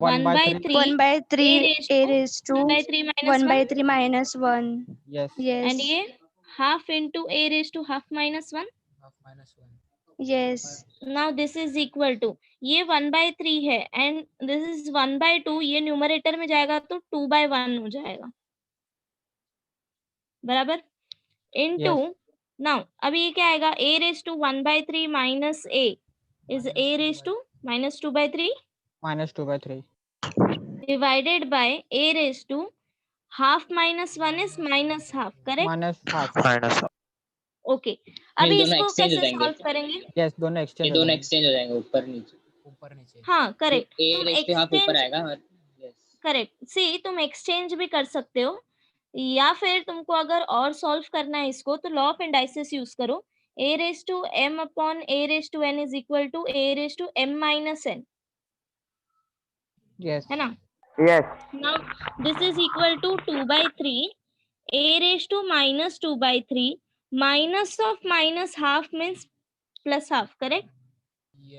1 by 3 1 by 3 a raised to 1 by 3 minus 1 by 1 3 minus 1. yes, Yes. and ये half into a raised to half minus 1. half minus 1, Yes. Now this is equal to, ये 1 by 3 है and this is 1 by 2, ये numerator में जाएगा तो 2 by 1 हो जाएगा, बराबर, into yes, now अभी ये क्या आएगा, a raised to 1 by 3 minus a is a raised to minus 2 by 3 minus 2 by 3, divided by a raised to half minus 1 is minus half, correct? minus half, minus okay अभी दोनों इसको exchange हो कैसे जाएंगे। सॉल्व करेंगे? yes, दोनों ये exchange हो दोनों जाएंगे, एक्सचेंज हो जाएंगे ऊपर नीचे, ऊपर नीचे, हाँ करेक्ट, a तुम raised to half ऊपर एक्सचेंज, आएगा और yes, करेक्ट सी तुम एक्सचेंज भी कर सकते हो, या फिर तुमको अगर और सॉल्व करना है इसको तो लॉ ऑफ इंडाइसिस यूज करो, a raised to m upon a raised to n is equal to a raised to m minus n, yes, है ना? Yes Now this is equal to 2 by 3 a raised to minus 2 by 3 minus of minus half means plus half, correct?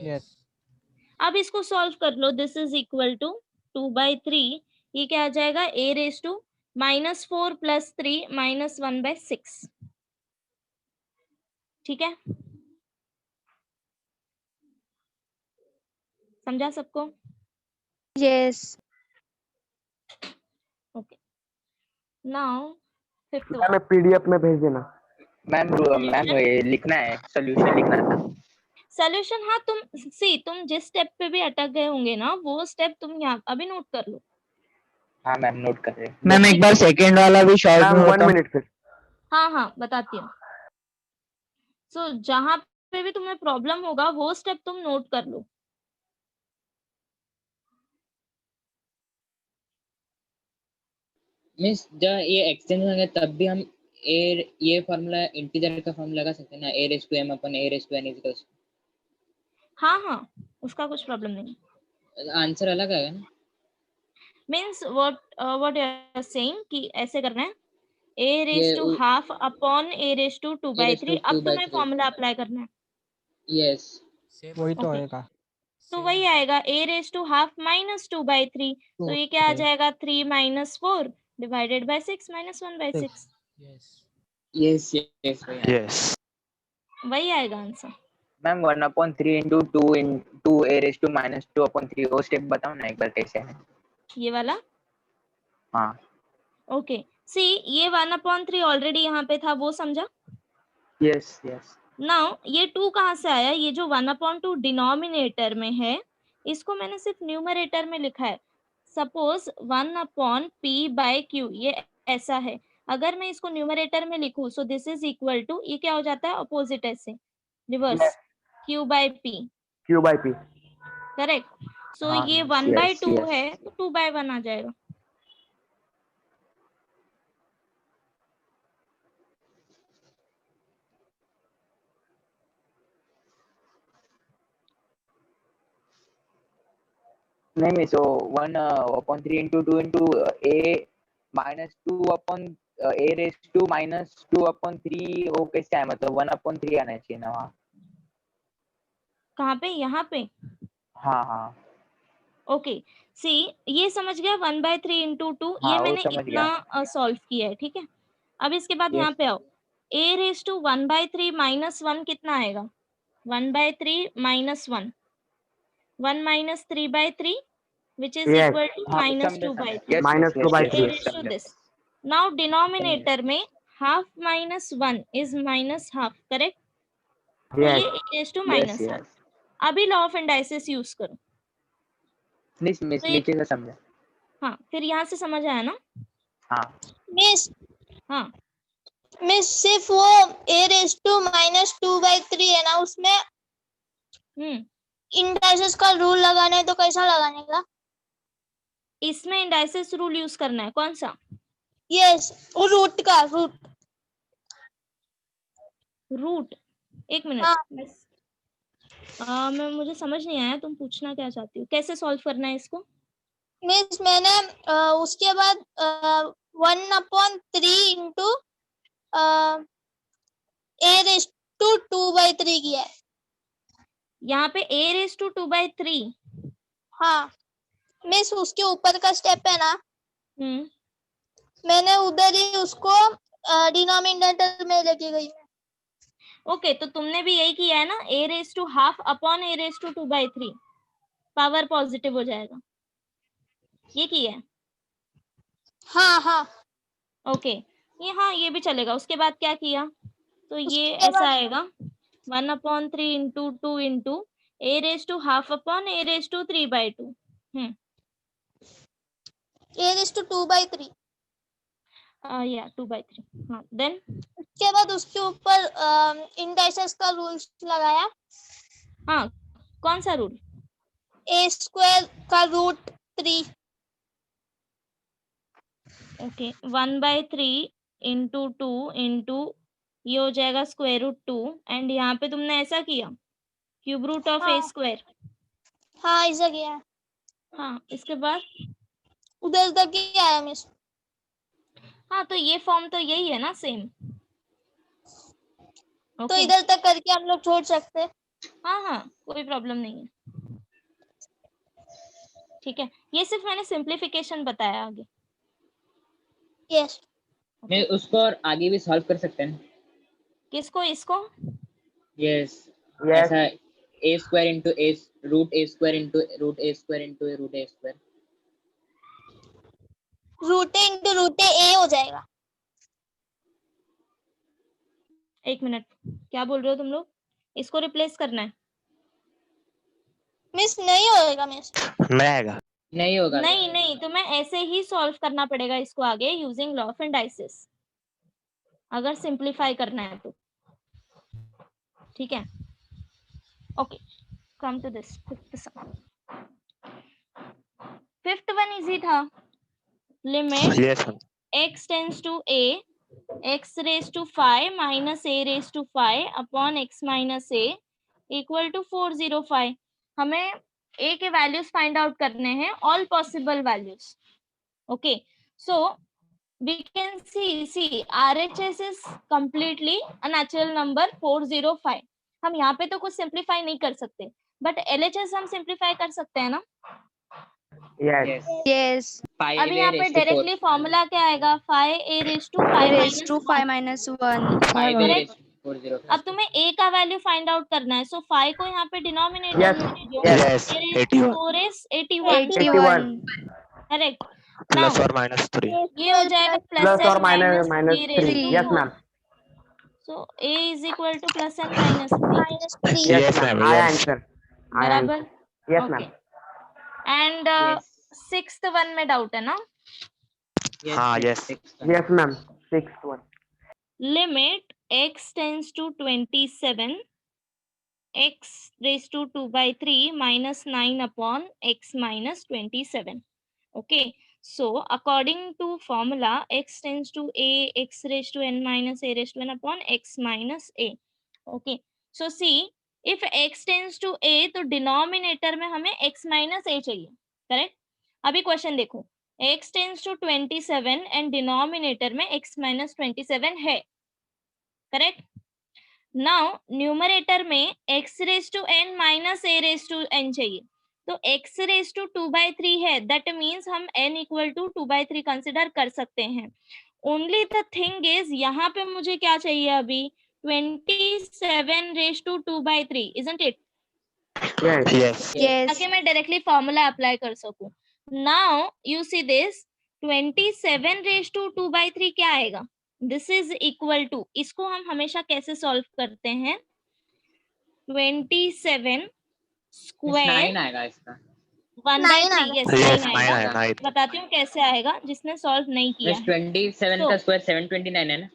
yes, अब इसको solve कर लो, this is equal to 2 by 3, ये क्या आ जाएगा, a raised to minus 4 plus 3 minus 1 by 6, ठीक है, समझा सबको? Yes. Okay now fifth ma'am PDF में भेज देना। मैम ये लिखना है, सॉल्यूशन लिखना था। सॉल्यूशन, हाँ तुम सी तुम जिस स्टेप पे भी अटक गए होंगे ना वो स्टेप तुम यहाँ अभी नोट कर लो। हाँ मैम नोट कर रहे हैं। मैम एक बार सेकंड वाला भी शॉर्ट में 1 मिनट फिर। हाँ हाँ बताती हूँ। सो जहाँ पे भी तुम्हें प्रॉब्लम होगा वो स्टेप तुम नोट कर लो। मीन्स जब ये एक्सचेंज होंगे तब भी हम ये फॉर्मूला इंटीजर का फॉर्मूला लगा सकते हैं ना, a raised to m upon a raised to n equals, हाँ हाँ उसका कुछ प्रॉब्लम नहीं। आंसर अलग आएगा ना। Means what you are saying कि ऐसे करना है, a ये raised to half upon a raised to 2 by 3, अब तुम्हें फॉर्मूला अप्लाई करना है। यस वही तो Okay. आएगा, तो वही आएगा a raised to half minus 2 by 3, तो ये क्या आ जाएगा 3 minus 4 divided by 6 minus 1 by 6, yes, yes yes yes वही आएगा answer. Ma'am 1/3 into 2 into a raised to minus 2/3 वो स्टेप बताओ ना एक बार कैसे है। ये वाला हाँ ओके सी ये 1/3 ऑलरेडी यहाँ पे था, वो समझा। यस यस नाउ ये 2 कहाँ से आया, ये जो 1/2 डिनोमिनेटर में है इसको मैंने सिर्फ न्यूमरेटर में लिखा है। सपोज 1/p/q ये ऐसा है, अगर मैं इसको न्यूमरेटर में लिखूं so this is equal to, ये क्या हो जाता है अपोजिट ऐसे रिवर्स, q/p, Q/P। करेक्ट। सो हाँ, ये yes, 1/2 yes. है तो 2/1 आ जाएगा। नहीं मैं so 1/3 into 2 into a minus 2 a raised to minus 2/3 वो कैसे आया, मतलब 1/3 आना चाहिए ना वहाँ। कहाँ पे, यहाँ पे हाँ हाँ ओके सी ये समझ गया 1/3 into 2, हाँ, ये वो मैंने समझ इतना सॉल्व किया है, ठीक है। अब इसके बाद Yes. यहाँ पे आओ, a raised to 1/3 minus 1 कितना आएगा, 1/3 minus 1, 1 minus 3/3 which is Yes. equal to हाँ, minus समझा, 2/3, Yes, Minus yes, 2/3. yes, a yes, raised to समझा। this। Now denominator में half minus 1 is minus half, correct? तो Yes. ये a raised to Yes, minus half। yes. अभी law of indices use करो। तो ये- नीचे से समझा। हाँ फिर यहाँ से समझ आया ना। हाँ मिस हाँ मिस सिर्फ वो a raised to minus 2/3 है ना, उसमें इंडाइसिस का रूल लगाना है तो कैसा लगाने का? इसमें इंडाइसिस रूल यूज करना है, कौन सा? यस वो रूट का रूट। रूट, एक हाँ। मिनट मैं मुझे समझ नहीं आया तुम पूछना क्या चाहती हो, कैसे सॉल्व करना है इसको? मीन्स मैंने उसके बाद 1/3 इंटू a raised to 2/3 किया है। यहाँ पे a raised to 2/3, हाँ मिस उसके ऊपर का स्टेप है ना, मैंने उधर ही उसको डिनोमिनेटर में लेके गई। ओके, तो तुमने भी यही किया है ना, a raise to half upon a raise to 2/3, power positive हो जाएगा, ये किया है। हाँ हाँ। ओके, ये हाँ ये भी चलेगा। उसके बाद क्या किया, तो ये उसके ऐसा बाद आएगा 1/3 into 2 into a raise to half upon a raise to 3/2। a raised to 2/3। या 2/3। हाँ, देन उसके बाद उसके ऊपर इंडाइसेस का रूल लगाया, हाँ, कौन सा रूल? a² का √3। ओके, 1/3 इंटू 2 इंटू ये हो जाएगा √2, एंड यहाँ पे तुमने ऐसा किया क्यूब रूट ऑफ a²। हाँ ऐसा किया है। हाँ, इसके बाद उधर तक ही आया मिस। हाँ, तो ये फॉर्म तो यही है ना, सेम। तो ओके, इधर तक करके हम लोग छोड़ सकते हैं। हाँ हाँ, कोई प्रॉब्लम नहीं है। ठीक है, ये सिर्फ मैंने सिंप्लीफिकेशन बताया आगे। यस। मैं उसको और आगे भी सॉल्व कर सकते हैं। किसको? इसको? Yes, Yes. ऐसा a² into a √a² into √a² into √a²। √a हो जाएगा। एक मिनट, क्या बोल रहे हो तुम लोग? इसको रिप्लेस करना है? मिस नहीं होएगा मिस। नहीं होगा। नहीं नहीं, तुम्हें ऐसे ही सॉल्व करना पड़ेगा इसको आगे यूजिंग लॉ ऑफ इंडाइसिस, अगर सिंप्लीफाई करना है तो। ठीक है, okay, come to this fifth one easy था। Limit x tends to a x raise to 5 minus a raise to 5 upon x minus a equal to 405। हमें a के values find out करने हैं, all possible values. Okay, so we can see RHS is completely a natural number 405। हम यहाँ पे तो कुछ simplify नहीं कर सकते, बट LHS हम सिंप्लीफाई कर सकते हैं ना। Yes. Yes, अभी यहाँ पे डायरेक्टली फॉर्मूला क्या आएगा, 5a raised to 5 raised to 5 minus 1। minus 1. Correct. अब तुम्हें a का वैल्यू फाइंड आउट करना है, सो 5 को यहाँ पे डिनोमिनेटर Yes. में भेजो। Yes. 4 is 81। 81. करेक्ट। प्लस और माइनस 3, ये हो जाएगा Plus plus or and minus minus minus 3 3. Yes, ma'am. So a is equal to plus and minus 3 Yes, ma'am. I answer. I बराबर। answer. Yes, okay, ma'am. And sixth one में doubt है ना? हाँ, yes. Yes, ma'am. Sixth one. Limit x tends to 27 x raised to 2/3 minus 9 upon x minus 27. Okay, so according to formula x tends to a x raised to n minus a raised to n upon x minus a. Okay, so see, if x tends to a तो denominator में हमें x minus a चाहिए। Correct. अभी question देखो, x tends to 27 and denominator में x minus 27 है। Correct. Now numerator में x raise to n minus a raise to n चाहिए, तो x रेज टू 2/3 है, दैट मीन्स हम n इक्वल टू 2/3 कंसिडर कर सकते हैं। ओनली द थिंग इज यहाँ पे मुझे क्या चाहिए अभी, 27 raise to 2/3, isn't it? Yes. Yes. ताकि मैं डायरेक्टली फॉर्मूला अप्लाई कर सकूं। Now you see this 27 raise to 2/3 क्या आएगा, दिस इज इक्वल टू, इसको हम हमेशा कैसे सॉल्व करते हैं, 27 स्क्वायर 9 आएगा इसका। 1/3। यस, 9 आएगा। 9 बताती हूँ कैसे आएगा जिसने सॉल्व नहीं किया है। 27 का स्क्वायर 729 है ना?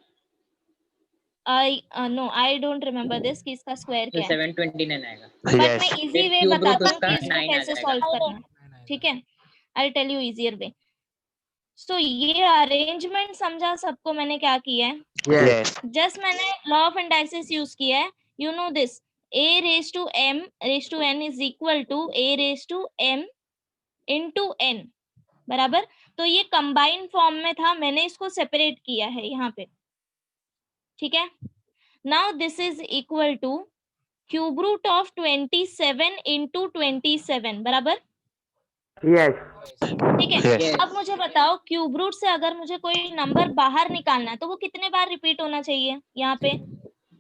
I know, I don't remember this कि इसका स्क्वायर तो क्या है, 729 आएगा। बट मैं इजी वे क्यूब रूट बताती हूँ उसका कि इसको 9 आ कैसे जाएगा। सॉल्व करना है। ठीक है, I tell you easier way. So ये अरेंजमेंट समझा सबको मैंने क्या किया है? Yes. जस्ट मैंने लॉ ऑफ इंडाइसिस यूज किया है। You know this, a raise to m raise to n is equal to a raise to m into n, बराबर। तो ये कंबाइन फॉर्म में था, मैंने इसको सेपरेट किया है यहाँ पे। ठीक है, now this is equal to cube root of 27 into 27, बराबर। Yes. ठीक है। Yes. अब मुझे बताओ क्यूब रूट से अगर मुझे कोई नंबर बाहर निकालना है तो वो कितने बार रिपीट होना चाहिए यहाँ पे?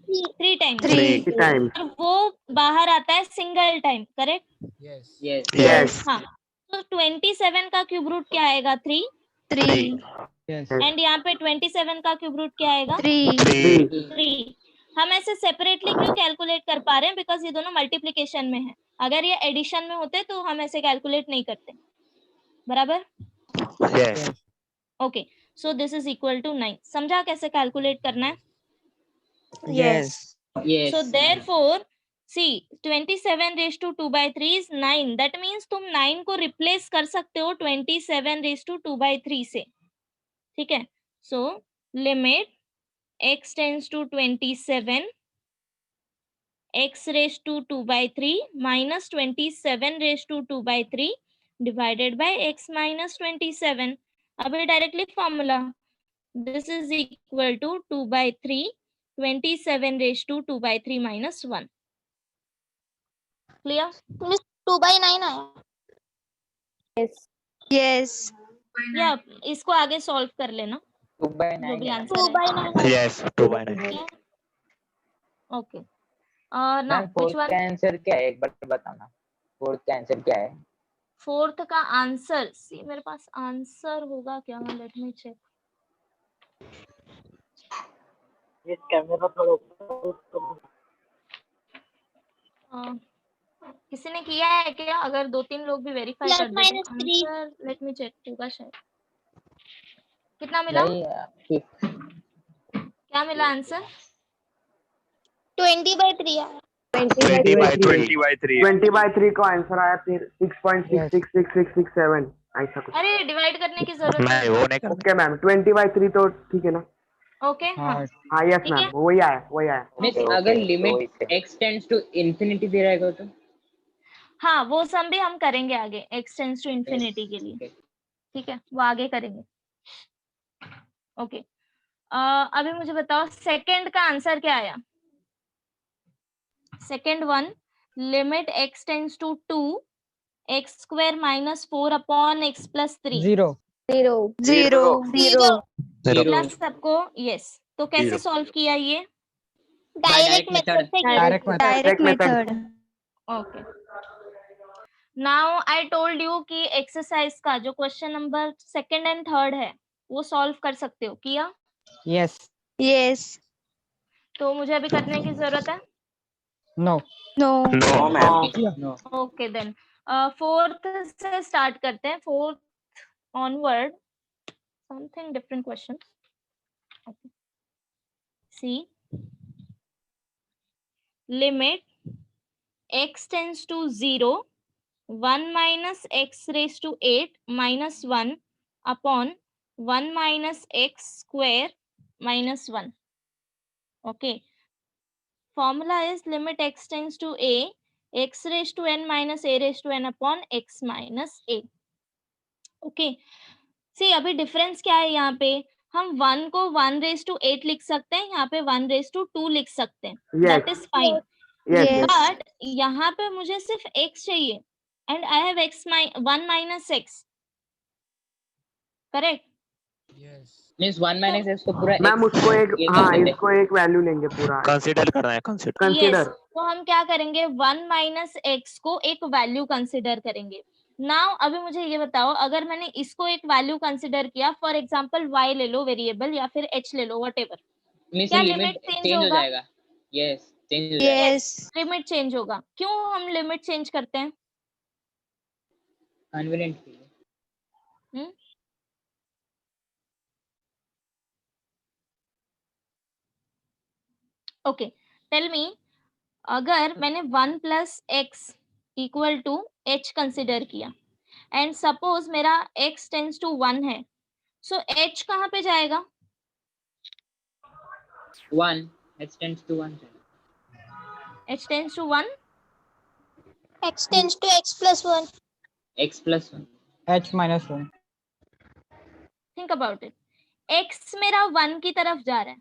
3 टाइम्स। 3 times. और वो बाहर आता है single time, correct? Yes. Yes. Yes. हाँ, तो 27 का क्यूब रूट क्या आएगा? 3। 3 Yes. एंड यहाँ पे 27 का क्यूब रूट क्या आएगा? 3 3। हम ऐसे सेपरेटली क्यों कैलकुलेट कर पा रहे हैं? बिकॉज ये दोनों मल्टीप्लीकेशन में है। अगर ये एडिशन में होते तो हम ऐसे कैलकुलेट नहीं करते, बराबर? Yes. Okay, so this is equal to 9। समझा कैसे कैलकुलेट करना है? Yes. Yes. So therefore, see 27 raised to 2 by 3 is 9. That means तुम 9 को रिप्लेस कर सकते हो 27 raised to 2 by 3 से, ठीक है? So limit x tends to 27 x raised to 2 by 3 minus 27 raised to 2 by 3 divided by x minus 27. अभी directly formula, this is equal to 2 by 3 27 raised to 2 by 3 minus 1. Clear? Miss 2 by 9 आया। Yes. या इसको आगे solve कर लेना 2 by जो 9 भी है। आंसर 2 है। by 9 Yes, 2 by 9. Okay, now ma'am which fourth one? का आंसर क्या है एक बार बताना। फोर्थ का आंसर क्या है? फोर्थ का आंसर, सी मेरे पास आंसर होगा क्या? Let me check. किसी ने किया है क्या? अगर 2-3 लोग भी वेरीफाई Plus कर देते minus 3 answer, let me check होगा शायद। कितना मिला? नहीं, क्या मिला आंसर? 20 by 3 आया। 20 by 3. 20 by 3 का आंसर आया फिर 6.6666667 ऐसा कुछ। अरे डिवाइड करने की जरूरत नहीं, है। वो नहीं करना. ओके मैम, 20 by 3 तो ठीक है ना? ओके, हाँ हाँ. हाँ यस ठीक है। मैम, वही आया वही आया। मिस Okay, अगर okay, limit okay. x tends to infinity दे रहेगा तो हाँ, वो सम भी हम करेंगे आगे x टेंड्स टू इंफिनिटी के लिए, ठीक है? वो आगे करेंगे। ओके, अभी मुझे बताओ सेकंड का आंसर क्या आया? Second one, limit x tends to 2 x square minus 4 upon x plus 3। 0. 0 मिला सबको? यस। तो कैसे Zero. सॉल्व किया ये? डायरेक्ट मेथड से Direct method. Direct method. Okay, now I told you कि एक्सरसाइज का जो question number second and third है वो सॉल्व कर सकते हो। किया? Yes. Yes. तो मुझे अभी करने की जरूरत है? No. No. No, ma'am. No. Okay then fourth से स्टार्ट करते हैं। Fourth onward something different question. See limit x tends to 0 1 minus x raised to 8 minus 1 upon 1 minus x square minus 1. Okay. Formula is limit x tends to a x raised to n minus a raised to n upon x minus a. Okay. See अभी difference क्या है यहाँ पे? हम 1 को 1 raised to 8 लिख सकते हैं, यहाँ पे 1 raised to 2 लिख सकते हैं। Yes. That is fine. Yes. Yes. But यहाँ पे मुझे सिर्फ x चाहिए and I have 1 minus x. Correct? Yes. Means 1 minus x को पूरा मैम x उसको एक, ये हाँ कर देते इसको एक वैल्यू लेंगे पूरा। कंसीडर करना है, कंसीडर. Yes. कंसीडर। तो हम क्या करेंगे? 1 minus x को एक वैल्यू कंसिडर करेंगे। नाउ अभी मुझे ये बताओ, अगर मैंने इसको एक वैल्यू कंसिडर किया, फॉर एग्जांपल y ले लो वेरिएबल या फिर h ले लो, व्हाटएवर, मींस क्या लिमिट लिमिट चेंज चेंज हो होगा? जाएगा। यस, चेंज हो जाएगा। Yes. लिमिट चेंज होगा। क्यों हम लिमिट चेंज करते हैं? कन्वीनिएंट के लिए। हम्म? ओके, टेल मी, अगर मैंने 1 plus x equal to h consider किया एंड सपोज मेरा x टेंस टू 1 है, सो h कहाँ पे जाएगा? 1 x tends to 1 h tends to 1 X tends to x plus 1. x plus 1 H minus 1. Think about it. x मेरा 1 की तरफ जा रहा है,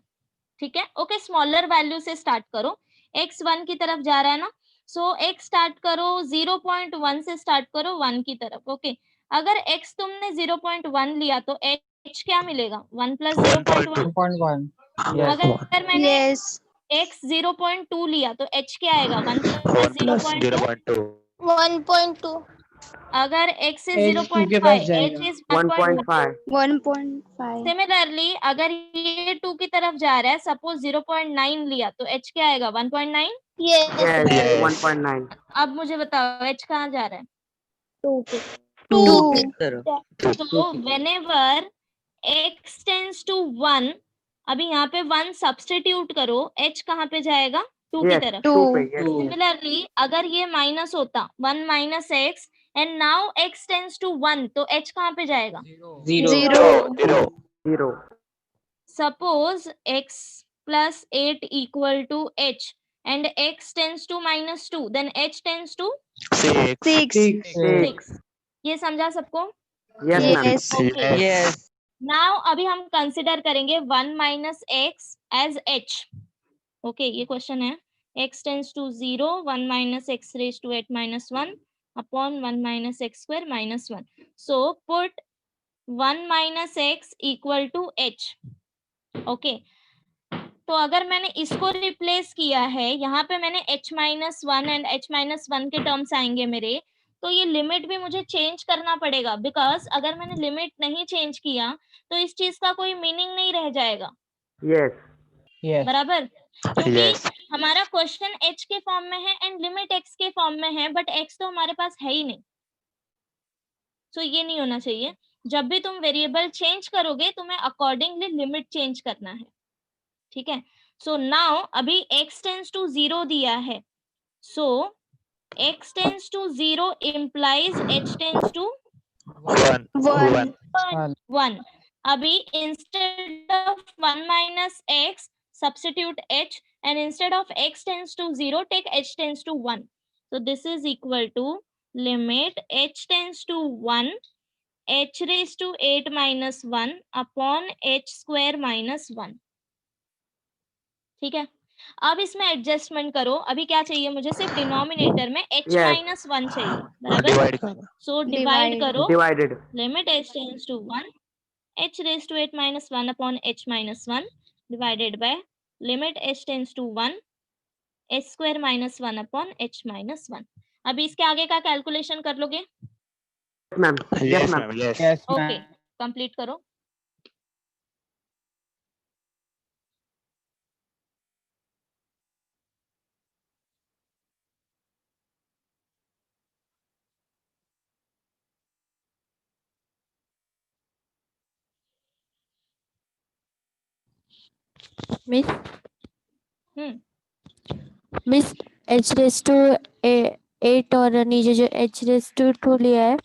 ठीक है? ओके, स्मॉलर वैल्यू से स्टार्ट करो। x 1 की तरफ जा रहा है ना, सो x स्टार्ट करो 0.1 से स्टार्ट करो 1 की तरफ। ओके, अगर x तुमने 0.1 लिया तो h क्या मिलेगा? 1 प्लस 0.1। 1.1. Yes. अगर मैंने Yes. x 0.2 लिया तो h क्या आएगा? 1 प्लस 1 plus 0.2। 0.2. 1.2. अगर x is H 2 के पास 0.5, जाएगा. h is 1.5। 1.5. 1.5. सिमिलरली अगर ये 2 की तरफ जा रहा है, सपोज 0.9 लिया तो h क्या आएगा? 1.9। Yes. Yes, Yes. 1.9. अब मुझे बताओ h कहाँ जा रहा है? 2. तो whenever x tends to 1, अभी यहाँ पे 1 सब्स्टिट्यूट करो, h कहाँ पे जाएगा? 2 की Yes, तरफ। 2 पे. Yes. सिमिलरली अगर ये माइनस होता 1 minus x and now x tends to 1, तो h कहाँ पे जाएगा? 0. 0. 0. Suppose x plus 8 equal to h and x tends to minus 2, then h tends to 6. 6. 6. ये समझा सबको? Yes, ma'am. Yes. Okay, Yes. Now अभी हम कंसिडर करेंगे 1 minus x as h। Okay, ये क्वेश्चन है। x tends to 0, 1 minus x raise to 8 minus 1 upon 1 minus x square minus 1। So put 1 minus x equal to h। Okay, तो अगर मैंने इसको replace किया है, यहाँ पे मैंने h minus 1 and h minus 1 के टर्म्स आएंगे मेरे, तो ये लिमिट भी मुझे चेंज करना पड़ेगा, बिकॉज अगर मैंने लिमिट नहीं चेंज किया तो इस चीज का कोई मीनिंग नहीं रह जाएगा। Yes. Yes. बराबर, क्योंकि Yes. हमारा क्वेश्चन h के फॉर्म में है एंड लिमिट x के फॉर्म में है, बट x तो हमारे पास है ही नहीं। सो ये नहीं होना चाहिए। जब भी तुम वेरिएबल चेंज करोगे तुम्हें अकॉर्डिंगली लिमिट चेंज करना है, ठीक है। सो नाउ अभी x टेंड्स टू 0 दिया है, so x tends to 0 implies h tends to 1. 1. 1। अभी instead of 1 minus x substitute h and instead of x tends to 0 take h tends to 1. So this is equal to limit h tends to 1 h raised to 8 minus 1 upon h square minus 1। ठीक है, अब इसमें adjustment करो। अभी क्या चाहिए मुझे? सिर्फ डिनोमिनेटर में h Yes. माइनस 1 चाहिए, बराबर। Divide करना. सो डिवाइड करो, Divided. Limit h tends to 1 h raised to 8 minus 1 upon h minus 1 divided by limit h tends to 1 h square minus 1 upon h minus 1। अभी इसके आगे का calculation कर लोगे? Yes, ma'am. Yes, Yes, ma'am. ma'am. Yes. Yes, okay, ma'am. Complete करो। Miss hmm miss H raise to 8 और नीचे जो एच रेस टू 2 लिया है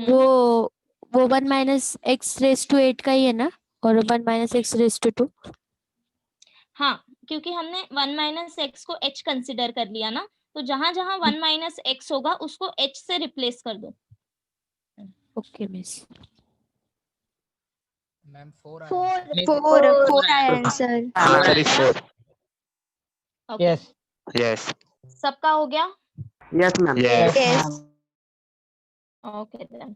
वो 1 माइनस एक्स रेस टू 8 का ही है ना, और 1 माइनस एक्स रेस टू 2। हाँ, क्योंकि हमने 1 माइनस एक्स को h कंसिडर कर लिया ना, तो जहां जहां 1 माइनस एक्स होगा उसको h से रिप्लेस कर दो। Okay miss. Ma'am, 4 4 answer. Answer is 4. Okay, Yes. Yes. सबका हो गया? Yes, ma'am. Yes. Yes. ma'am. Okay then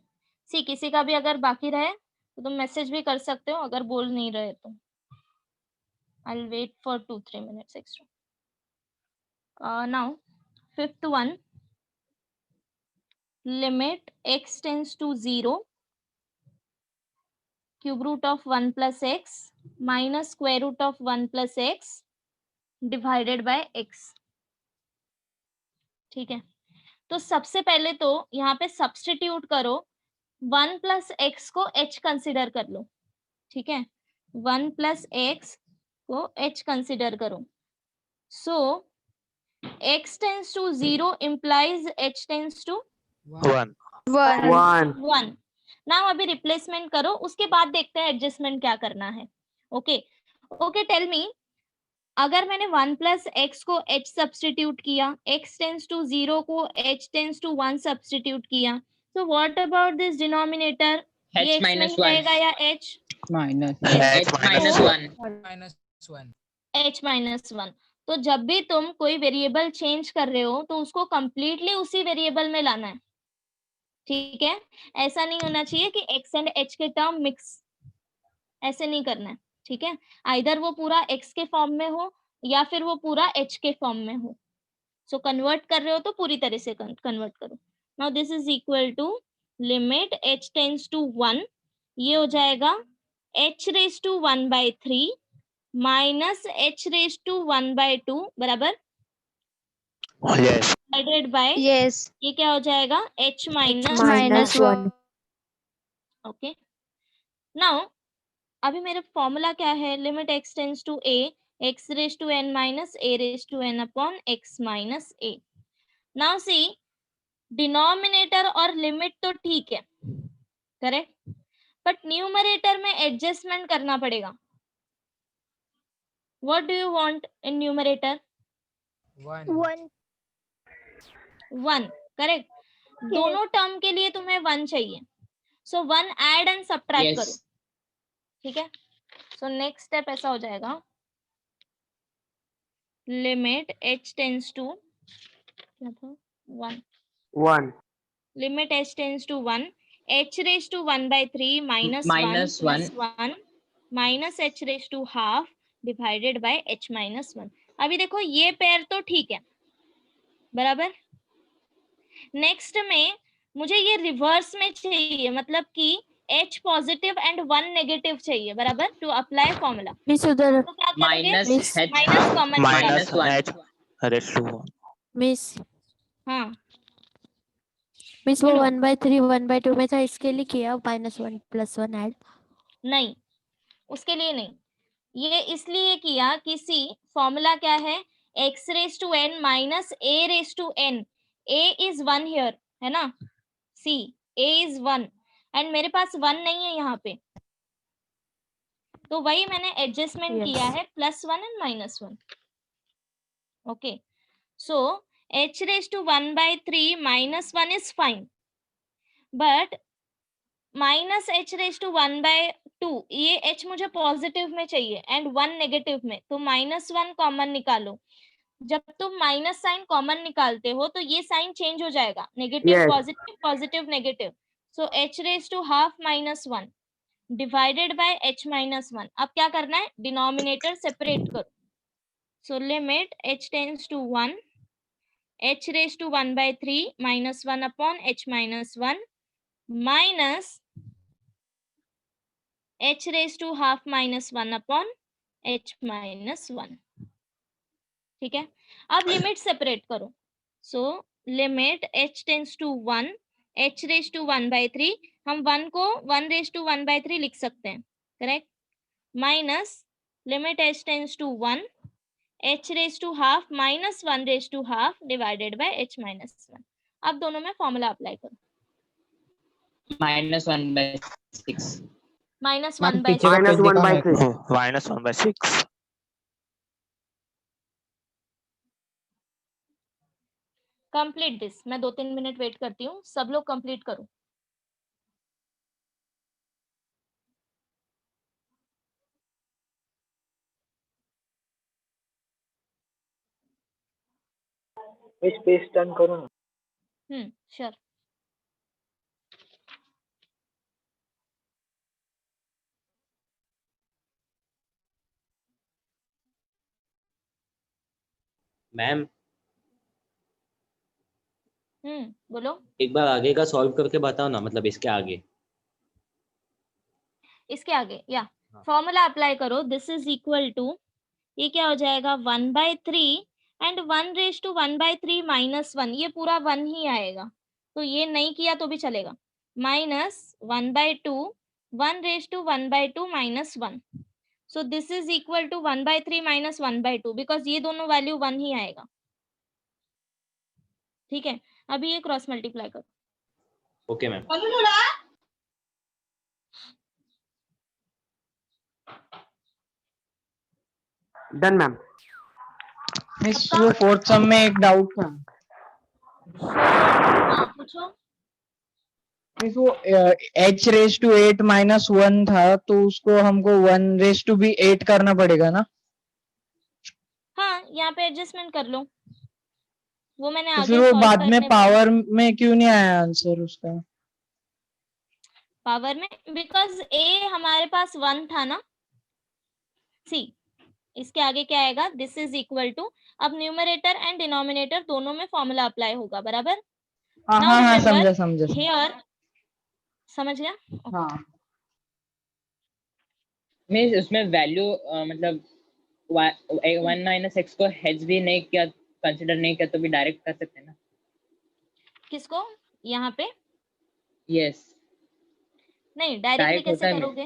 see, किसी का भी अगर बाकी रहे तो तुम मैसेज भी कर सकते हो, अगर बोल नहीं रहे तो। I'll wait for 2-3 minutes extra. Now, fifth one, limit x tends to 0, cube root of 1 plus x minus square root of 1 plus x divided by x। ठीक है, तो सबसे पहले तो यहाँ पे सब्स्टिट्यूट करो, 1 प्लस एक्स को h कंसिडर कर लो। ठीक है, 1 प्लस एक्स को h कंसिडर करो। सो x tends to 0 implies h tends to 1. 1. 1. 1। Now अभी रिप्लेसमेंट करो, उसके बाद देखते हैं एडजस्टमेंट क्या करना है। ओके ओके, टेल मी, अगर मैंने 1 प्लस एक्स को h सब्स्टिट्यूट किया, x टेंस टू 0 को h टेंस टू 1 सब्स्टिट्यूट किया, तो व्हाट अबाउट दिस डिनोमिनेटर? ये x में ही रहेगा या h? Minus. H minus 1. h minus 1। तो जब भी तुम कोई वेरिएबल चेंज कर रहे हो तो उसको कंप्लीटली उसी वेरिएबल में लाना है। ठीक है, ऐसा नहीं होना चाहिए कि x एंड h के टर्म मिक्स, ऐसे नहीं करना है, ठीक है। आइदर वो पूरा x के फॉर्म में हो या फिर वो पूरा h के फॉर्म में हो। सो कन्वर्ट कर रहे हो तो पूरी तरह से कन्वर्ट करो। Now this is equal to limit h tends to 1, ये हो जाएगा h raise to 1/3 minus h raise to 1/2 बराबर Yes. Divided by Yes. ये क्या हो जाएगा h minus minus 1. Okay. Now अभी मेरा फॉर्मूला क्या है, limit x tends to a x raise to n minus a raise to n upon x minus a। Now see denominator और limit तो ठीक है, करेक्ट, बट न्यूमरेटर में adjustment करना पड़ेगा। What do you want in numerator? 1. 1, correct. दोनों term के लिए तुम्हें 1 चाहिए, सो 1 ऐड एंड सब्ट्रैक्ट करो, ठीक है। सो नेक्स्ट स्टेप ऐसा हो जाएगा, लिमिट h टेंड्स टू क्या था 1, 1. Limit h tends to 1 h raise to 1/3 minus 1 Minus plus 1 minus h raise to half divided by h minus 1। अभी देखो ये पेयर तो ठीक है, बराबर। नेक्स्ट में मुझे ये रिवर्स में चाहिए, मतलब कि h पॉजिटिव एंड 1 नेगेटिव चाहिए, बराबर, टू अप्लाई फॉर्मूला। मिस उधर तो क्या करोगे, Minus h minus common minus निकालो। h raised to 1. मिस हाँ मिस वो बोलो। 1/3 1/2 में था, इसके लिए किया -1 + 1 ऐड। नहीं, उसके लिए नहीं, ये इसलिए किया कि सी फॉर्मूला क्या है, x raise to n minus a raise to n, a is 1 here, है ना, सी a इज 1 एंड मेरे पास 1 नहीं है यहाँ पे, तो वही मैंने एडजस्टमेंट किया है, +1 and -1। Okay, so h raise to 1/3 -1 is fine, but minus h raise to 1/2, ये h मुझे पॉजिटिव में चाहिए एंड 1 नेगेटिव में, तो -1 कॉमन निकालो। जब तुम माइनस साइन कॉमन निकालते हो तो ये साइन चेंज हो जाएगा, negative Yes. Positive positive negative. So h raise to half -1 divided by h -1। अब क्या करना है, डिनोमिनेटर सेपरेट करो। So limit h tends to 1 h raise to 1/3 -1 upon h -1 minus h raise to half -1 upon h -1, ठीक है। अब limit separate करो, so limit h tends to 1 h raise to 1/3, हम 1 को 1 रेज टू 1/3 लिख सकते हैं, correct, minus limit h tends to 1 h raise to half minus 1 raise to half divided by h -1। अब दोनों में फॉर्मूला अप्लाई करो, -1/6. मैम पीछे का Minus पेज दिखाओ मेरे 1/6. को। Oh, -1/6. Complete this. मैं 2-3 मिनट वेट करती हूँ, सब लोग कंप्लीट करो। इस पेज टर्न करो ना। श्योर। मैम बोलो। एक बार आगे का सॉल्व करके बताओ ना, मतलब इसके आगे। इसके आगे या हाँ। फॉर्मूला अप्लाई करो, दिस इज इक्वल टू, ये क्या हो जाएगा 1/3 एंड 1 रेज टू 1/3 -1, ये पूरा 1 ही आएगा, तो ये नहीं किया तो भी चलेगा, minus 1/2 1 raise to 1/2 -1। So this is equal to 1/3 minus 1/2, because ये दोनों वैल्यू 1 ही आएगा, ठीक है। अभी ये क्रॉस मल्टीप्लाई करो। Okay ma'am. Done ma'am. Miss वो फोर्थ सम में एक डाउट था। पूछो। मिस वो h⁻8 -1 था, तो उसको हमको 1⁻8 करना पड़ेगा ना? हाँ, यहाँ पे एडजस्टमेंट कर लो, वो मैंने तो आगे फिर वो solve बाद में करने पे- पावर में क्यों नहीं आया आंसर उसका? पावर में, बिकॉज ए हमारे पास 1 था ना। सी इसके आगे क्या आएगा, दिस इज इक्वल टू, अब न्यूमरेटर एंड डिनोमिनेटर दोनों में फॉर्मूला अप्लाई होगा, बराबर। हाँ Now हाँ हाँ, remember, समझा here समझ गया। हाँ। मीन्स उसमें वैल्यू मतलब 1 माइनस एक्स को हेज भी नहीं किया, कंसिडर नहीं किया तो भी डायरेक्ट कर सकते हैं ना। किसको यहाँ पे? यस, नहीं, डायरेक्टली डायरेक्ट होता कैसे है, करोगे?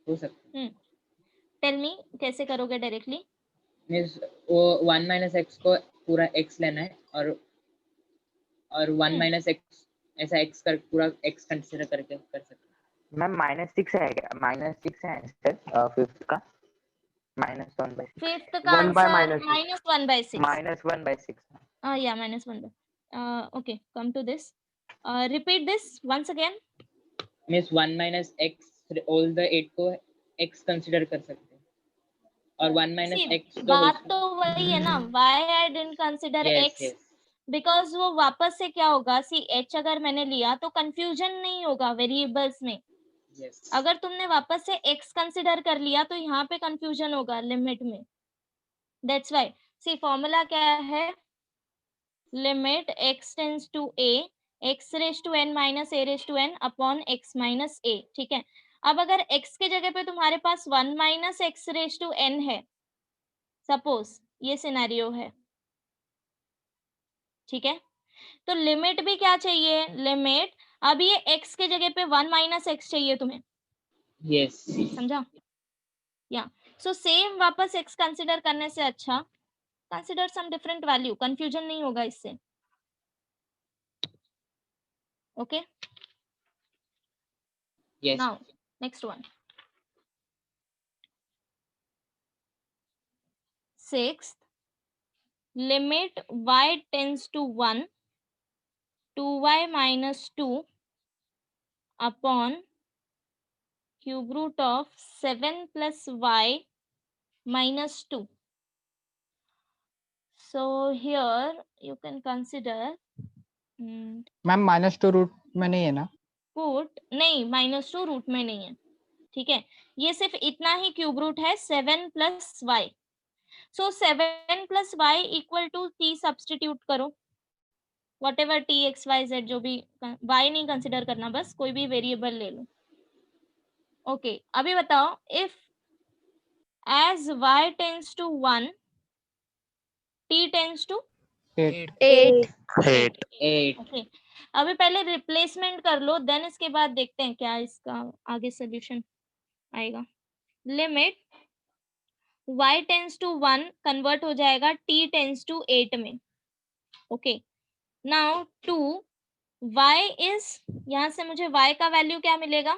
हो सकता है। टेल मी कैसे करोगे डायरेक्टली? मीन्स वो 1 माइनस एक्स को पूरा एक्स लेना है और 1 माइनस एक्स ऐसा एक्स कर पूरा एक्स कंसीडर करके कर सकते हैं। मैम -6 है क्या? -6 है आंसर फिफ्थ का, -1/6। फिफ्थ का 1 by answer -6. -1/6। -1/6। Yeah, -1. Okay, come to this. Repeat this once again. Means 1 minus x all the 8 को एक्स कंसीडर कर सकते हैं और 1 माइनस See, एक्स को बात तो वही है ना, why I didn't consider yes x, because वो वापस से क्या होगा, सी h अगर मैंने लिया तो कंफ्यूजन नहीं होगा वेरिएबल्स में। यस अगर तुमने वापस से x कंसिडर कर लिया तो यहाँ पे कंफ्यूजन होगा लिमिट में। दैट्स व्हाई सी फॉर्मूला क्या है, limit x tends to a x raise to n minus a raise to n upon x minus a। ठीक है, अब अगर x के जगह पे तुम्हारे पास 1 minus x raise to n है, सपोज ये सिनेरियो है, ठीक है, तो लिमिट भी क्या चाहिए, लिमिट अब ये x के जगह पे 1 माइनस x चाहिए तुम्हें, यस समझा? या सो सेम वापस x कंसिडर करने से अच्छा consider some different value, confusion नहीं होगा इससे। Okay, yes now next one, 6th, limit y tends to 1 2y minus 2 upon cube root of 7 plus y minus 2. So here you can consider ma'am -2 root में नहीं है ना? put नहीं, -2 root में नहीं है, ठीक है, ये सिर्फ इतना ही क्यूब रूट है 7 plus Y. So 7 plus Y equal to t substitute करो, whatever t x y z, जो भी, y नहीं कंसिडर करना, बस कोई भी वेरिएबल ले लो। ओके, अभी बताओ, if as y tends to 1 t tends to 8। 8। Okay, अभी पहले रिप्लेसमेंट कर लो, देन इसके बाद देखते हैं क्या इसका आगे सोल्यूशन आएगा। Limit y tends to 1 convert हो जाएगा t टेंड्स टू 8 में। ओके, नाउ 2 y इज, यहाँ से मुझे y का वैल्यू क्या मिलेगा,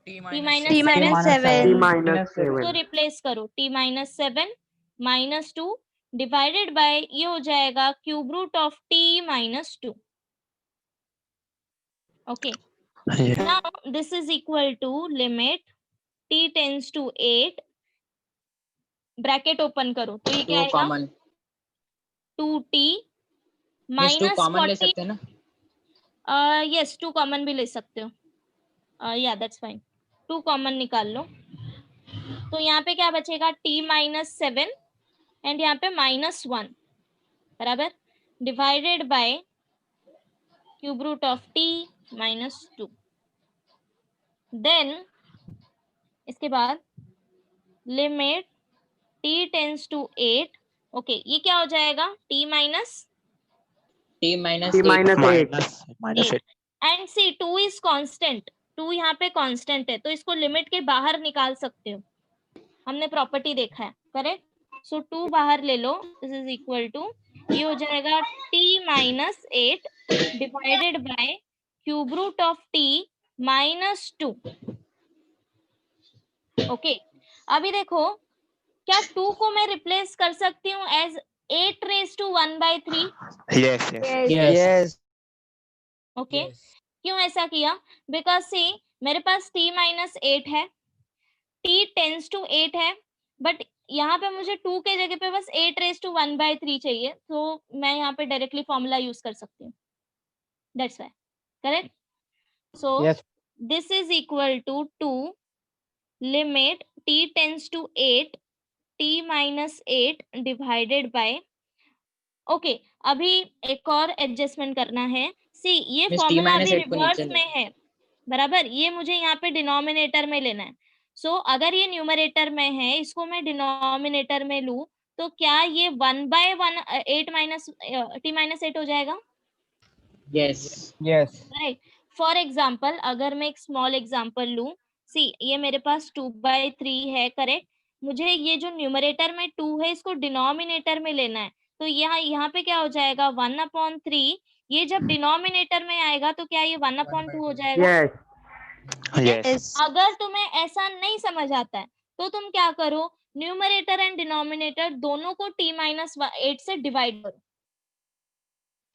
t minus T minus 7. T minus तो 7. रिप्लेस करो, t minus 7 minus 2 divided by ये हो जाएगा cube root of t minus 2। Okay, now this is equal to limit t tends to 8, bracket open करो तो ये क्या आएगा, common 2t means 2 minus common ले 40, सकते हैं ना। यस 2 कॉमन भी ले सकते हो, या दैट्स फाइन, 2 कॉमन निकाल लो, तो यहाँ पे क्या बचेगा, t माइनस 7 एंड यहाँ पे -1 बराबर, divided by cube root of t minus 2। Then इसके बाद limit t tends to 8, okay, ये क्या हो जाएगा, t minus t minus T minus 8. -8। And see 2 इज कांस्टेंट, 2 यहाँ पे कांस्टेंट है तो इसको लिमिट के बाहर निकाल सकते हो, हमने प्रॉपर्टी देखा है, करेक्ट। सो 2 बाहर ले लो, दिस इज इक्वल टू, ये हो जाएगा t minus 8 divided by cube root of t minus 2। Okay, अभी देखो, क्या 2 को मैं रिप्लेस कर सकती हूँ as 8 raise to 1/3? Yes yes okay, क्यों ऐसा किया, बिकॉज सी मेरे पास t माइनस 8 है, t टेंड्स टू 8 है, बट यहाँ पे मुझे 2 के जगह पे बस 8 रेज टू 1/3 चाहिए, तो मैं यहाँ पे डायरेक्टली फॉर्मूला यूज कर सकती हूँ, that's why, correct. So Yes. this is equal to 2 limit t tends to 8 t minus 8 divided by, okay अभी एक और एडजस्टमेंट करना है। सी ये Miss, t फॉर्मूला minus अभी 8 को रिवर्स नीचे में है, बराबर, ये मुझे यहाँ पे डिनोमिनेटर में लेना है। सो अगर ये न्यूमरेटर में है, इसको मैं डिनोमिनेटर में लूँ तो क्या ये 1/1 8 माइनस t माइनस 8 हो जाएगा? Yes. Yes. Right. For example अगर मैं एक स्मॉल एग्जाम्पल लूँ, सी ये मेरे पास 2/3 है, करेक्ट। मुझे ये जो न्यूमरेटर में 2 है इसको डिनोमिनेटर में लेना है, तो यहाँ पे क्या हो जाएगा 1/3। ये जब डिनोमिनेटर में आएगा तो क्या ये 1/2 हो जाएगा? Yes. ठीक है? Yes. अगर तुम्हें ऐसा नहीं समझ आता है तो तुम क्या करो, न्यूमरेटर एंड डिनोमिनेटर दोनों को t-8 से डिवाइड करो।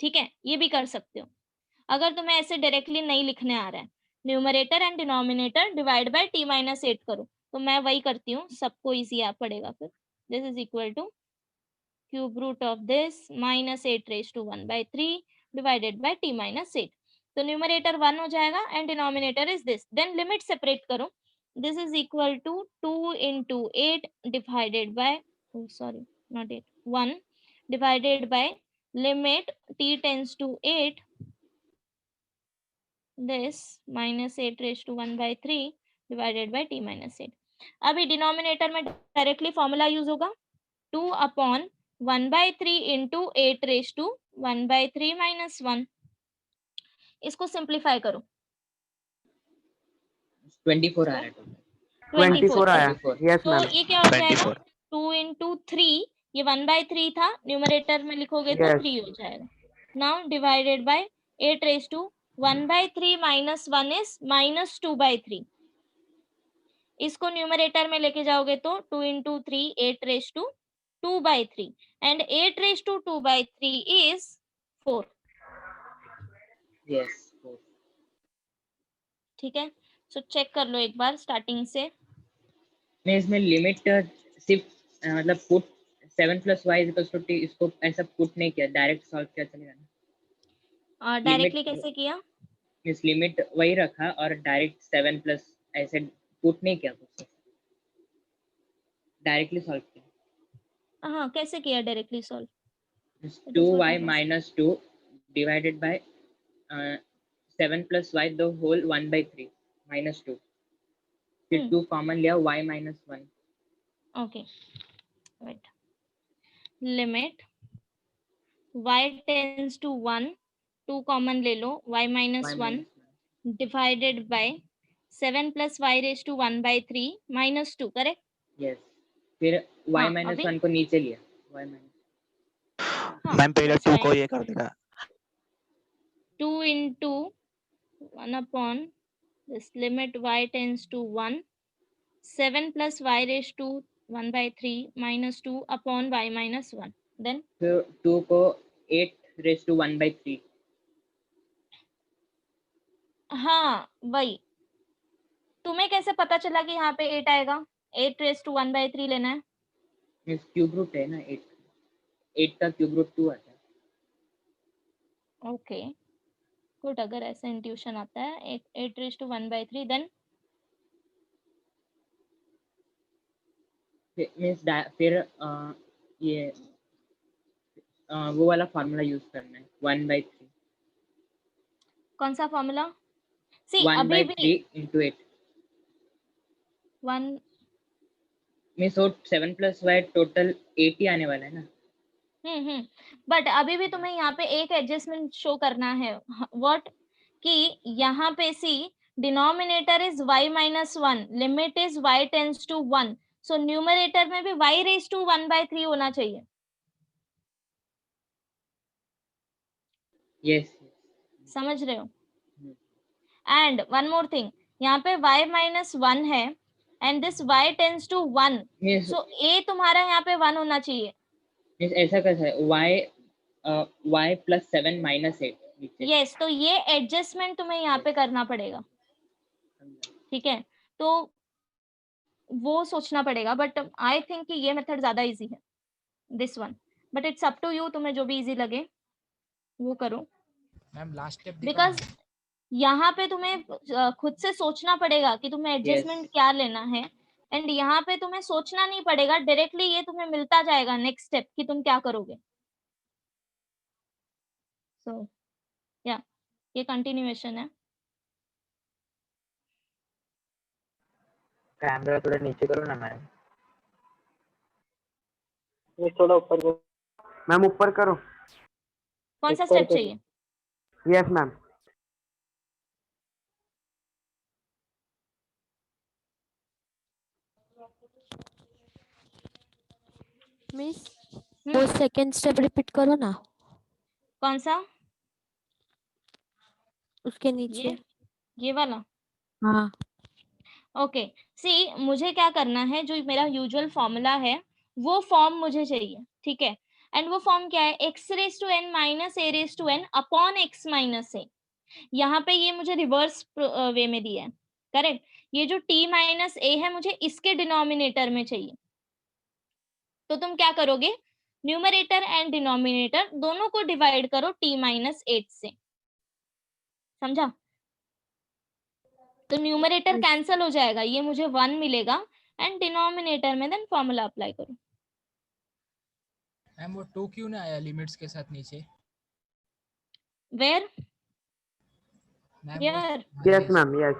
ठीक है, ये भी कर सकते हो अगर तुम्हें ऐसे डायरेक्टली नहीं लिखने आ रहा है। Numerator and denominator divide by t-8 करो, तो मैं वही करती हूँ, सबको इजी आ पड़ेगा फिर। This is equal to cube root of this minus 8⁻1/3 divided by t-8। तो न्यूमरेटर 1 हो जाएगा and denominator is this. Then limit separate करो, this is equal to 2 into 8 divided by, sorry not 8, 1 divided by limit t tends to 8 this minus 8⁻1/3 divided by t-8। अभी denominator में directly formula use होगा 2/1/3 into 8⁻1/3 minus 1। इसको simplify करो, 24 आ रहा है total. 24 आया। 24. Yes तो मैम। ये क्या हो जाएगा 2 into 3, ये 1/3 था, न्यूमरेटर में लिखोगे तो Yes. 3 हो जाएगा। Now divided by 8⁻1/3 minus 1 is -2/3। इसको न्यूमरेटर में लेके जाओगे तो 2 into 3 8⁻2/3 एंड 8⁻2/3 is 4। Yes. 4. ठीक है, सो चेक कर लो एक बार स्टार्टिंग से। मैं इसमें लिमिट सिर्फ मतलब पुट 7 + y = t, इसको ऐसा पुट नहीं किया, डायरेक्ट सॉल्व किया चलेगा ना? डायरेक्टली कैसे किया? इस लिमिट वही रखा और डायरेक्ट 7 + ऐसे पुट नहीं किया, कुछ डायरेक्टली सॉल्व किया। हाँ, कैसे किया directly solve? 2y - 2 divided by 7 + y the whole 1/3 -2, फिर 2 कॉमन लिया, y - 1। Okay wait, limit y tends to 1, 2 common ले लो, y - 1 divided by 7 + y⁻1/3 -2, correct? Yes, फिर y हाँ, - अभी 1 को नीचे लिया, y - मैम पहले 2 को ये कर देगा 2 into 1 upon this limit y tends to 1, 7 + y⁻1/3 -2 upon y - 1। Then फिर 2 को 8⁻1/3। हाँ वही, तुम्हें कैसे पता चला कि यहाँ पे 8 आएगा? 8⁻1/3 लेना है। मींस क्यूब रूट है ना, 8 का क्यूब रूट 2 आता है। ओके गुड, अगर ऐसा इंट्यूशन आता है 8⁻1/3 देन मींस फिर ये वो वाला फार्मूला यूज करना है, 1/3। कौन सा फॉर्मूला? सी 1/3 अभी भी into 8 1 मींस वो 7 + y टोटल 8 ही आने वाला है ना। बट अभी भी तुम्हें यहाँ पे एक एडजस्टमेंट शो करना है। व्हाट? कि यहाँ पे see denominator is y - 1, limit is y tends to 1, so numerator में भी y⁻1/3 होना चाहिए। यस, समझ रहे हो? एंड वन मोर थिंग, यहाँ पे y - 1 है and this y tends to 1, so a तुम्हारा यहाँ पे 1 होना चाहिए। मींस ऐसा कैसा है, y + 7 - 8 नीचे। यस, तो ये एडजस्टमेंट तुम्हें यहाँ पे करना पड़ेगा। ठीक है, तो वो सोचना पड़ेगा, बट आई थिंक कि ये मेथड ज्यादा इजी है, this one, but it's up to you, तुम्हें जो भी इजी लगे वो करो। मैम लास्ट स्टेप बिकॉज यहाँ पे तुम्हें खुद से सोचना पड़ेगा कि तुम्हें एडजस्टमेंट क्या लेना है, एंड यहाँ पे तुम्हें सोचना नहीं पड़ेगा, डायरेक्टली ये तुम्हें मिलता जाएगा नेक्स्ट स्टेप कि तुम क्या करोगे। सो या ये कंटिन्यूएशन है। कैमरा थोड़ा नीचे करो ना मैम। थोड़ा ऊपर को। मैम ऊपर करो। कौन सा स्टेप चाहिए? Yes ma'am. मिस वो सेकंड स्टेप रिपीट करो ना, कौन सा? उसके नीचे। ये वाला। हाँ ओके सी, मुझे क्या करना है, जो मेरा यूजुअल फॉर्मूला है वो फॉर्म मुझे चाहिए, ठीक है। एंड वो फॉर्म क्या है, X raise to N minus A raise to N upon X minus A. यहाँ पे ये मुझे रिवर्स वे में दिया है, करेक्ट। ये जो t माइनस ए है मुझे इसके डिनोमिनेटर में चाहिए। तो तुम क्या करोगे, न्यूमरेटर एंड डिनोमिनेटर दोनों को डिवाइड करो t माइनस 8 से, समझा। तो न्यूमरेटर कैंसिल हो जाएगा, ये मुझे 1 मिलेगा, एंड डिनोमिनेटर में देन फॉर्मूला अप्लाई करो। मैम वो 2 क्यों ना आया लिमिट्स के साथ नीचे? वेयर? मैम यार यस मैम यस।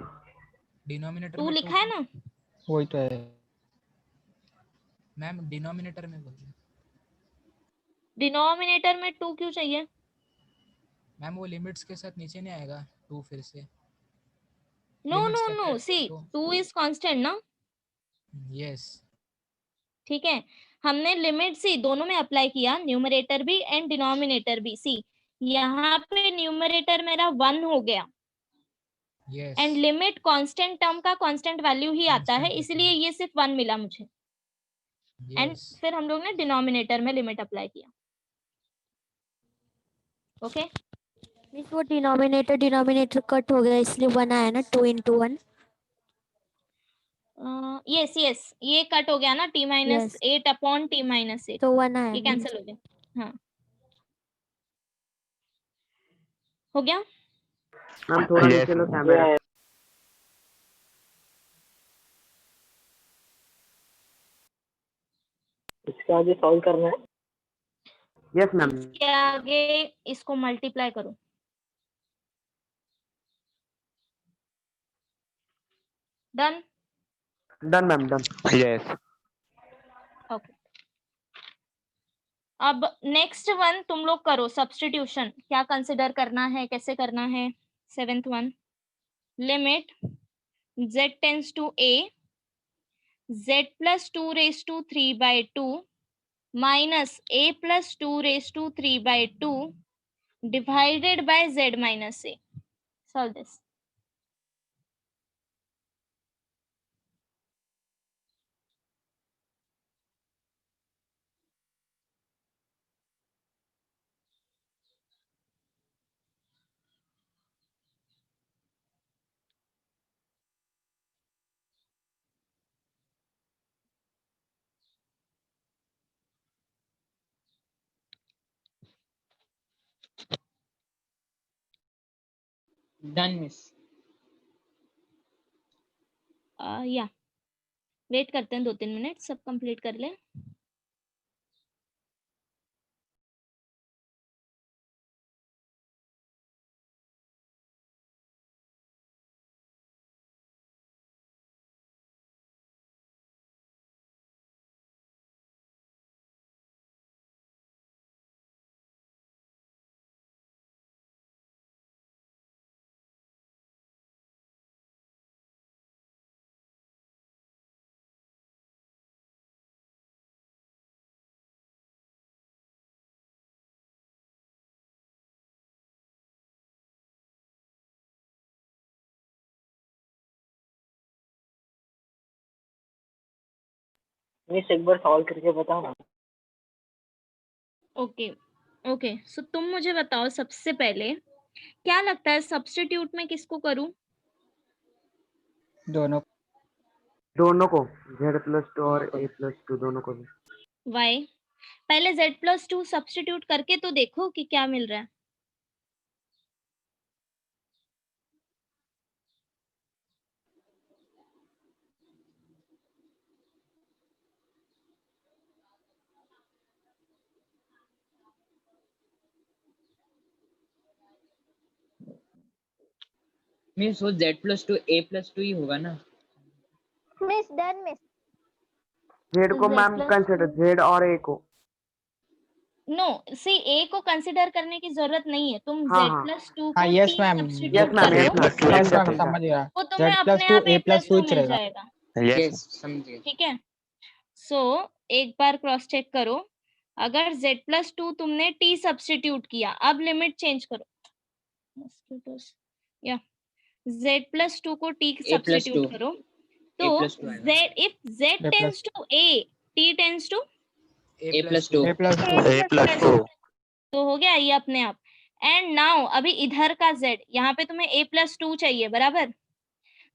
डिनोमिनेटर 2 में लिखा है ना, वही तो है मैम डिनोमिनेटर में बोल रहे। डिनोमिनेटर में 2 क्यों चाहिए? मैम वो लिमिट्स के साथ नीचे नहीं आएगा 2 फिर से? नो Limits नो के नो, साथ सी 2 इज कांस्टेंट ना, यस। ठीक है। हमने लिमिट सी दोनों में अप्लाई किया, न्यूमरेटर भी एंड डिनोमिनेटर भी। सी यहाँ पे न्यूमरेटर मेरा 1 हो गया, yes and limit constant term का कांस्टेंट वैल्यू ही आता है, Constant इसलिए ये सिर्फ 1 मिला मुझे। एंड यस फिर हम लोग ने डिनोमिनेटर में लिमिट अप्लाई किया। ओके मिस वो डिनोमिनेटर कट हो गया इसलिए 1 आया ना, 2 into 1। यस यस, ये कट हो गया ना, t minus yes 8 upon t minus 8, तो 1 आया ये ना। कैंसिल हो गया। हाँ हो गया। मैम थोड़ा नीचे लो कैमरा। इसके आगे सॉल्व करना है। Yes ma'am. इसके आगे इसको मल्टीप्लाई करो। Done. Done ma'am done. Yes okay अब नेक्स्ट वन तुम लोग करो, सब्स्टिट्यूशन क्या कंसिडर करना है, कैसे करना है। 7th one, limit z tends to a, z plus 2 raise to 3 by 2 minus a plus 2 raise to 3 by 2 divided by z minus a. Solve this. Done miss. या वेट करते हैं 2-3 मिनट, सब कंप्लीट कर लें। मिस एक बार solve करके बताओ ना। ओके ओके, सो तुम मुझे बताओ सबसे पहले क्या लगता है सब्स्टिट्यूट में किसको करूं? दोनों दोनों को, z प्लस 2 और a प्लस 2 दोनों को भी। वाई? पहले z प्लस 2 सब्स्टिट्यूट करके तो देखो कि क्या मिल रहा है। मीन्स वो z plus 2 a plus 2 ही होगा ना? Miss done miss. जेड को Z ma'am plus consider, Z और ए को। नो सी ए को कंसिडर करने की जरूरत नहीं है, तुम हाँ, z हाँ। plus 2 हाँ को yes t ma'am, substitute yes ma'am, कर यस दो, मैम, यस समझा, मैम समझा। समझ गया। वो तुम्हें z plus अपने 2 आप a a plus plus 2 2 मिल रहेगा। जाएगा। यस समझिए। ठीक है, सो एक बार क्रॉस चेक करो, अगर z plus 2 तुमने t सब्स्टिट्यूट किया, अब लिमिट चेंज करो, मस्किटोस या z plus 2 को t a plus 2 सब्स्टिट्यूट करो, तो a plus 2 आएगा। z if z A plus tends to a, t tends to a plus 2 a plus 2 A plus 2 तो हो गया ये अपने आप। एंड नाउ अभी इधर का z, यहाँ पे तुम्हें a plus 2 चाहिए, बराबर?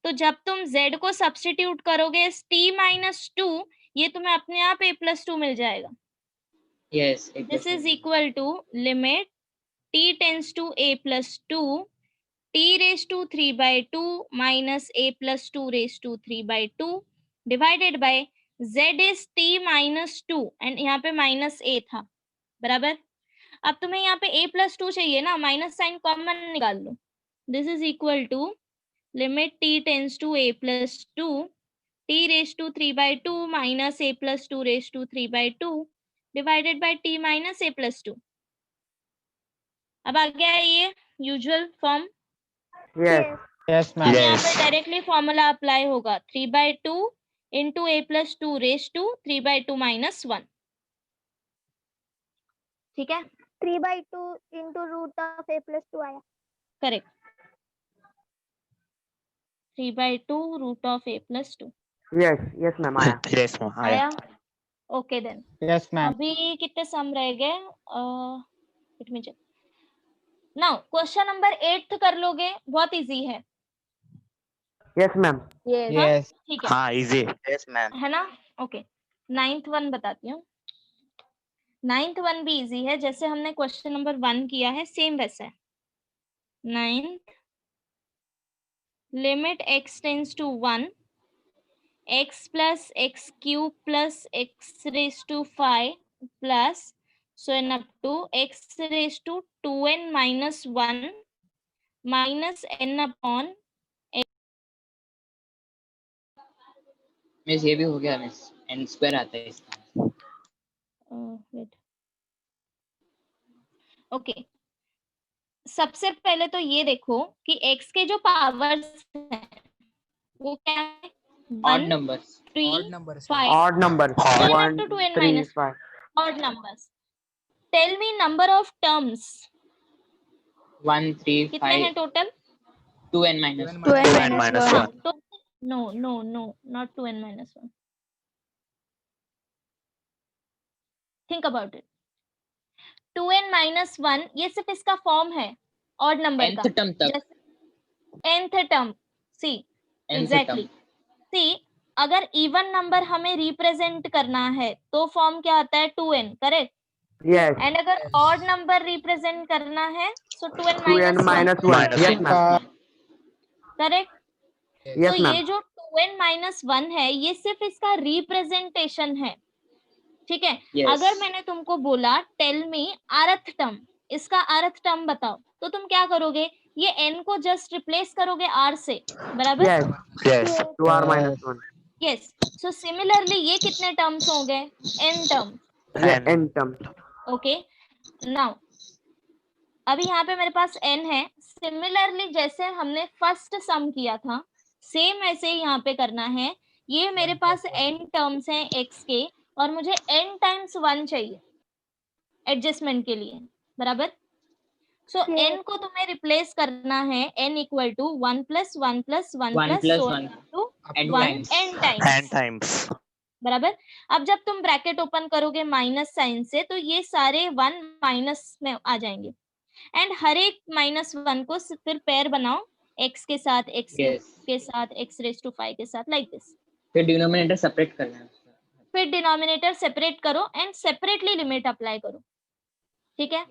तो जब तुम z को सब्स्टिट्यूट करोगे t minus 2, ये तुम्हें अपने आप a plus 2 मिल जाएगा। Yes a this plus is 2 equal to limit t tends to a plus 2 t raised to 3 by 2 minus a plus 2 raised to 3 by 2 divided by z is t minus 2 and यहाँ पे minus a था, बराबर? अब तुम्हें यहाँ पे a plus 2 चाहिए ना, माइनस साइन कॉमन निकाल लो। This is equal to limit t tends to a plus 2 t raised to 3 by 2 minus a plus 2 raised to 3 by 2 divided by t minus a plus 2। अब आ गया ये usual form. Yes, yes अब ma'am. यहाँ पे directly formula apply होगा, 3 by 2 into a plus 2 raised to 3 by 2 minus 1। ठीक है, 3 by 2 into root of a plus 2 आया। करेक्ट, 3 by 2 root of a plus 2 yes, yes ma'am आया। यस मैम आया। आया। Okay then, yes ma'am. अभी कितने सम रह गए? Let me check. Now question number 8 कर लोगे, बहुत इजी है। Yes ma'am. यस ठीक है, हाँ इजी। Yes ma'am. है ना? ओके, 9th वन बताती हूँ। 9th वन भी इजी है, जैसे हमने क्वेश्चन नंबर 1 किया है सेम वैसा है। 9th limit x tends to 1 x plus x cube plus x raised to 5 plus so on up to x raised to 2n minus 1 minus n upon miss ये भी हो गया मिस, n स्क्वायर आता है इसका। wait, okay सबसे पहले तो ये देखो कि x के जो पावर्स हैं वो क्या है? Odd 1 numbers, 3 odd numbers 5 odd number, so on 1 up to 2n 3 minus 5। odd numbers। tell me number of terms, 1 3 कितने हैं 5 total? 2n minus 2n 2n minus minus 1 1। No, not 2n minus 1. Think about it. 2n minus 1 ये सिर्फ इसका form है odd number का। nth term तक, जैसे nth term, सी nth exactly, सी अगर इवन नंबर हमें रिप्रेजेंट करना है तो फॉर्म क्या आता है? 2n, correct? यस, एंड अगर ऑड नंबर रिप्रेजेंट करना है सो 2n 2n minus 1, minus 1। Yes ma'am, correct? तो यस ये मैम। जो 2n minus 1 है ये सिर्फ इसका रिप्रेजेंटेशन है, ठीक है? Yes. अगर मैंने तुमको बोला टेल मी अर्थ टर्म, इसका अर्थ टर्म बताओ, तो तुम क्या करोगे? ये n को जस्ट रिप्लेस करोगे r से, बराबर? Yes, yes 2r minus 1। Yes, so similarly ये कितने टर्म्स हो गए? n term. ये n टर्म्स। ओके, नाउ अभी यहाँ पे मेरे पास n है। सिमिलरली जैसे हमने फर्स्ट सम किया था सेम ऐसे ही यहाँ पे करना है। ये मेरे पास n टर्म्स हैं x के और मुझे n टाइम्स 1 चाहिए एडजस्टमेंट के लिए, बराबर? सो n को तुम्हें रिप्लेस करना है n equal to 1 plus 1 plus 1 1 plus plus so 1 to n 1 times, n times, n times. बराबर? अब जब तुम ब्रैकेट ओपन करोगे माइनस साइन से तो ये सारे 1 माइनस में आ जाएंगे एंड हर एक -1 को फिर पेयर बनाओ x के साथ, x Yes. के साथ, x raised to 5 के साथ, लाइक दिस। फिर डिनोमिनेटर सेपरेट करना है, फिर डिनोमिनेटर सेपरेट करो एंड सेपरेटली लिमिट अप्लाई करो, ठीक है?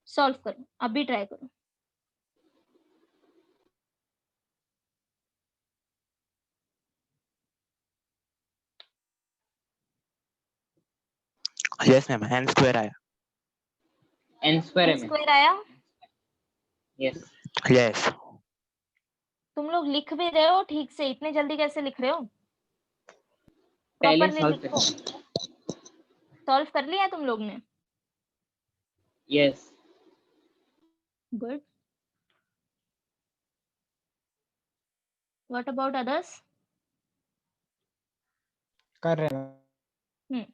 सॉल्व करो, अब भी ट्राई करो। यस मैम n स्क्वायर आया। n स्क्वायर है स्क्वायर आया? यस। यस तुम लोग लिख भी रहे हो ठीक से, इतने जल्दी कैसे लिख रहे हो? पहले प्रॉपरली सॉल्व लिखो। सॉल्व कर लिया तुम लोग ने? Yes good. What about others? कर रहे हैं।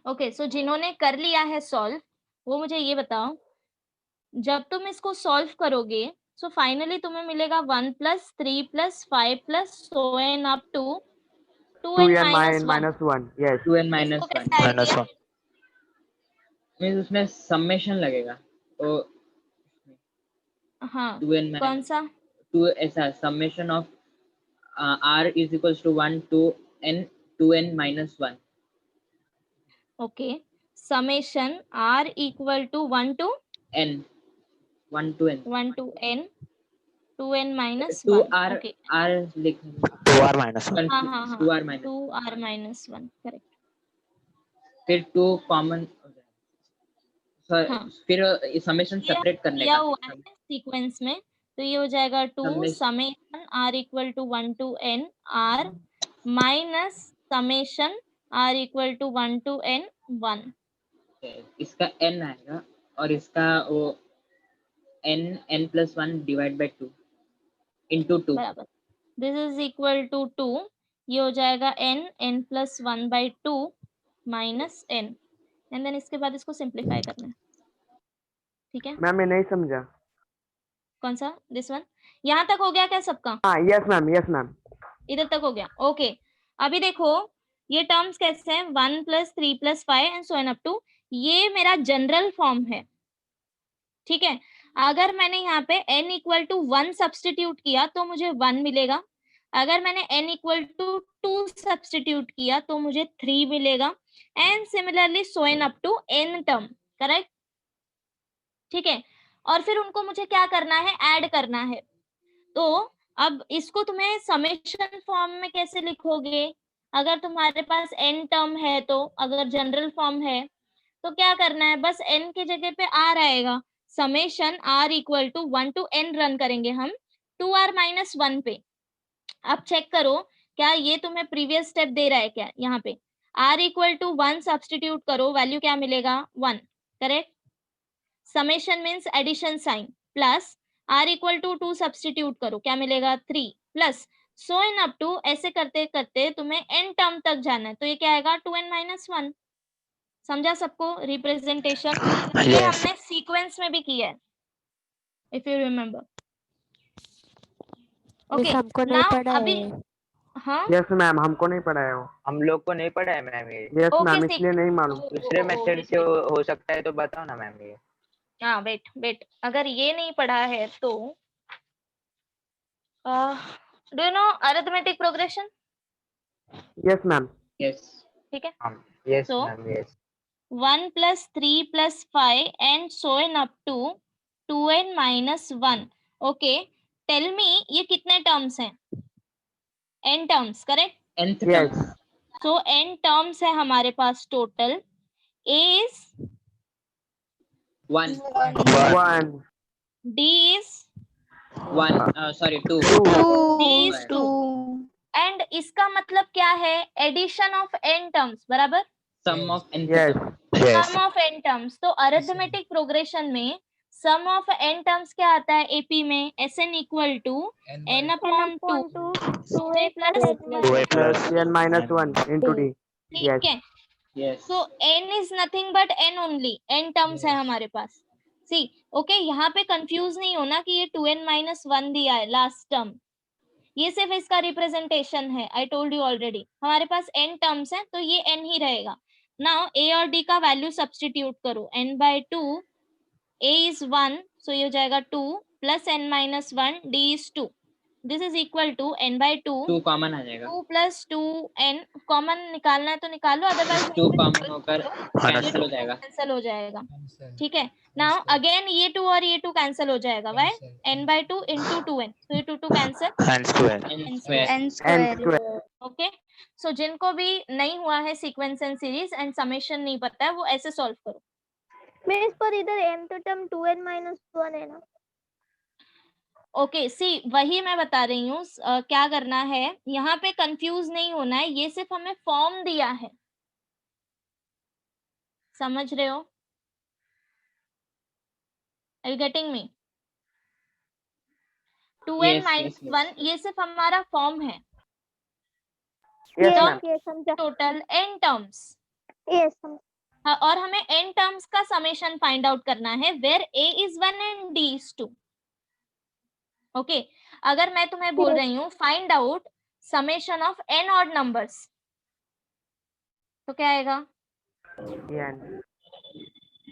ओके, सो जिन्होंने कर लिया है सॉल्व, वो मुझे ये बताओ, जब तुम इसको सॉल्व करोगे सो फाइनली तुम्हें मिलेगा 1 + 3 + 5 + so n up to 2n - 1। minus 1. Yes. 2n - इसको 1 कैसे ऐड minus किया? 1. मींस उसमें समेशन लगेगा तो हाँ, 2n कौन सा? 2 ऐसा summation of r is equals to 1 to n 2n - 1. Okay, summation r equal to 1 to n 1 to n 1 to n 2n - 2 1। r okay, r लिख 2r minus 1. हाँ हाँ हाँ, 2r minus 2r - 1, करेक्ट। फिर 2 common हाँ, फिर summation ये separate करने किया का हुआ है सीक्वेंस में, तो ये हो जाएगा 2 summation summation r equal to 1 to n r minus summation r equal to 1 to n 1। इसका n आएगा और इसका वो n plus 1 divide by 2 into 2 बराबर, दिस इज इक्वल टू 2, ये हो जाएगा n plus 1/2 minus n, and then इसके बाद इसको सिंप्लीफाई करना है। ठीक है, मैम मैं नहीं समझा। कौन सा? This one. यहाँ तक हो गया क्या सबका? हाँ यस मैम, यस मैम। इधर तक हो गया, ओके। अभी देखो ये टर्म्स कैसे हैं, 1 + 3 + 5 and so on up to, ये मेरा जनरल फॉर्म है। ठीक है, अगर मैंने यहाँ पे n इक्वल टू 1 सब्सटीट्यूट किया तो मुझे 1 मिलेगा, अगर मैंने n इक्वल टू 2 सब्सटीट्यूट किया तो मुझे 3 मिलेगा, and similarly so on up to n term, correct? ठीक है, और फिर उनको मुझे क्या करना है, ऐड करना है। तो अब इसको तुम्हें समेशन फॉर्म में कैसे लिखोगे? अगर तुम्हारे पास n टर्म है, तो अगर जनरल फॉर्म है तो क्या करना है, बस n की जगह पे r आएगा, summation r equal to 1 to n run करेंगे हम 2r - 1 पे। अब चेक करो क्या ये तुम्हें प्रीवियस स्टेप दे रहा है क्या? यहाँ पे r इक्वल टू 1 सब्सटीट्यूट करो, वैल्यू क्या मिलेगा? 1, correct? Summation means addition sign, plus r equal to 2 substitute करो, क्या मिलेगा? 3, plus so in up to, ऐसे करते करते तुम्हें n टर्म तक जाना है, तो ये क्या आएगा? 2n - 1। समझा सबको रिप्रेजेंटेशन? ये Yes. हमने सीक्वेंस में भी किया है, if you remember. Miss okay, हमको नहीं नाउ पढ़ा अभी है। हाँ, यस मैम, हमको नहीं पढ़ा है वो। हम लोग को नहीं पढ़ा है मैम ये। यस ओके, मैम, इसलिए नहीं मालूम। दूसरे मेथड से हो सकता है तो बताओ ना मैम ये। हाँ, वेट वेट, अगर ये नहीं पढ़ा है तो do you know arithmetic progression? Yes ma'am. Yes ठीक है, yes So- ma'am yes 1 + 3 + 5 and so on up to 2n - 1। Okay, tell me ये कितने टर्म्स हैं? n terms, correct? nth yes. Term so n terms है हमारे पास total, a is 1 1 d is 1 sorry 2 d is 2, and इसका मतलब क्या है? एडिशन ऑफ n टर्म्स, बराबर? Sum of n yes. Yes. Sum of n terms. तो arithmetic progression में सम ऑफ n टर्म्स क्या आता है एपी में? Sn equal to n upon 2 2a plus 2a plus n - 1 into d। Yes. ठीक है, yes so n is nothing but n only, n terms है हमारे पास। सी ओके, यहाँ पे कंफ्यूज नहीं होना कि ये 2n - 1 दिया है लास्ट टर्म, ये सिर्फ इसका रिप्रेजेंटेशन है। आई टोल्ड यू ऑलरेडी, हमारे पास n टर्म्स हैं तो ये n ही रहेगा। नाउ a और d का वैल्यू सब्स्टिट्यूट करो, n/2, a is 1, so ये हो जाएगा 2 plus n - 1, d is 2। This is equal to n/2, 2 common आ जाएगा 2 + 2n, कॉमन निकालना है तो निकालो, अदरवाइज 2 कॉमन होकर कैंसिल हो जाएगा। कैंसिल हो जाएगा। Cancel. ठीक है, नाउ अगेन ये 2 और ये 2 कैंसिल हो जाएगा, why? Cancel. n/2 into 2n, so ये 2 cancel, And square. n square n square। Okay. So जिनको भी नहीं हुआ है sequence and series and summation नहीं पता है, वो ऐसे सॉल्व करो। मीन्स पर इधर nth टर्म 2n minus 1 है ना। ओके सी वही मैं बता रही हूँ क्या करना है यहाँ पे कंफ्यूज नहीं होना है, ये सिर्फ हमें फॉर्म दिया है, समझ रहे हो? Are you getting me? 2n Yes, minus yes, yes. 1 ये सिर्फ हमारा फॉर्म है, Yes, Yes, ma'am. yes, समझा। Total n terms. Yes, समझा। हाँ, और हमें n टर्म्स का समेशन फाइंड आउट करना है where a is 1 and d is 2। ओके अगर मैं तुम्हें बोल Yes. रही हूँ find out summation of n odd numbers तो क्या आएगा? N.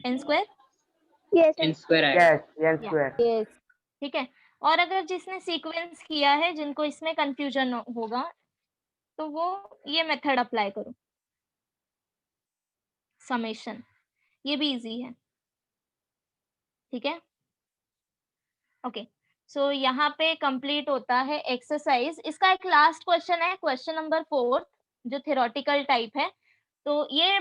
n square. Yes, n square आएगा। Yes, N Yeah. square. yes, ठीक है, और अगर जिसने सीक्वेंस किया है जिनको इसमें कंफ्यूजन होगा तो वो ये मेथड अप्लाई करो, समेशन, ये भी इजी है। ठीक है, ओके सो यहाँ पे कंप्लीट होता है एक्सरसाइज। इसका एक लास्ट क्वेश्चन है, क्वेश्चन नंबर 4 जो थ्योरेटिकल टाइप है। तो ये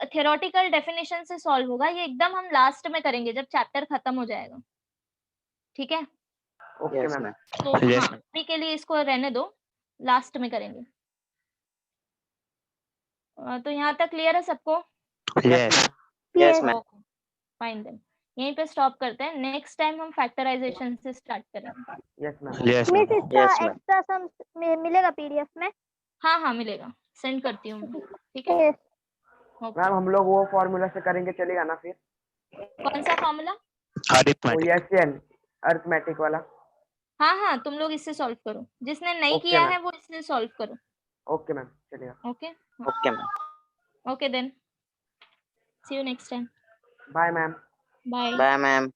थ्योरेटिकल डेफिनेशन से सॉल्व होगा, ये एकदम हम लास्ट में करेंगे जब चैप्टर खत्म हो जाएगा। ठीक है, Okay, Yes, ma'am. ma'am. तो Yes, हाँ ma'am. अभी के लिए इसको रहने दो, लास्ट में करेंगे। तो यहाँ तक क्लियर है सबको? Yes. yes, फाइन देन यहीं पे स्टॉप करते हैं, नेक्स्ट टाइम हम फैक्टराइजेशन से स्टार्ट करेंगे। Yes, ma'am. Yes, miss ma'am. इसका Yes, ma'am. एक्स्ट्रा सम मिलेगा पीडीएफ में। हाँ हाँ मिलेगा, सेंड करती हूँ मैं। ठीक है, Yes, ओके। मैम हम लोग वो फॉर्मूला से करेंगे चलेगा ना फिर? कौन सा फॉर्मूला? वो Arithmetic. SN अर्थमेटिक वाला। हाँ हाँ तुम लोग इससे सॉल्व करो, जिसने नहीं Okay, किया ma'am. है वो इससे सॉल्व करो। ओके मैम चलेगा। Okay Okay, ma'am. Okay then see you next time, bye ma'am. Bye. Bye, ma'am.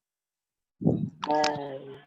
Bye.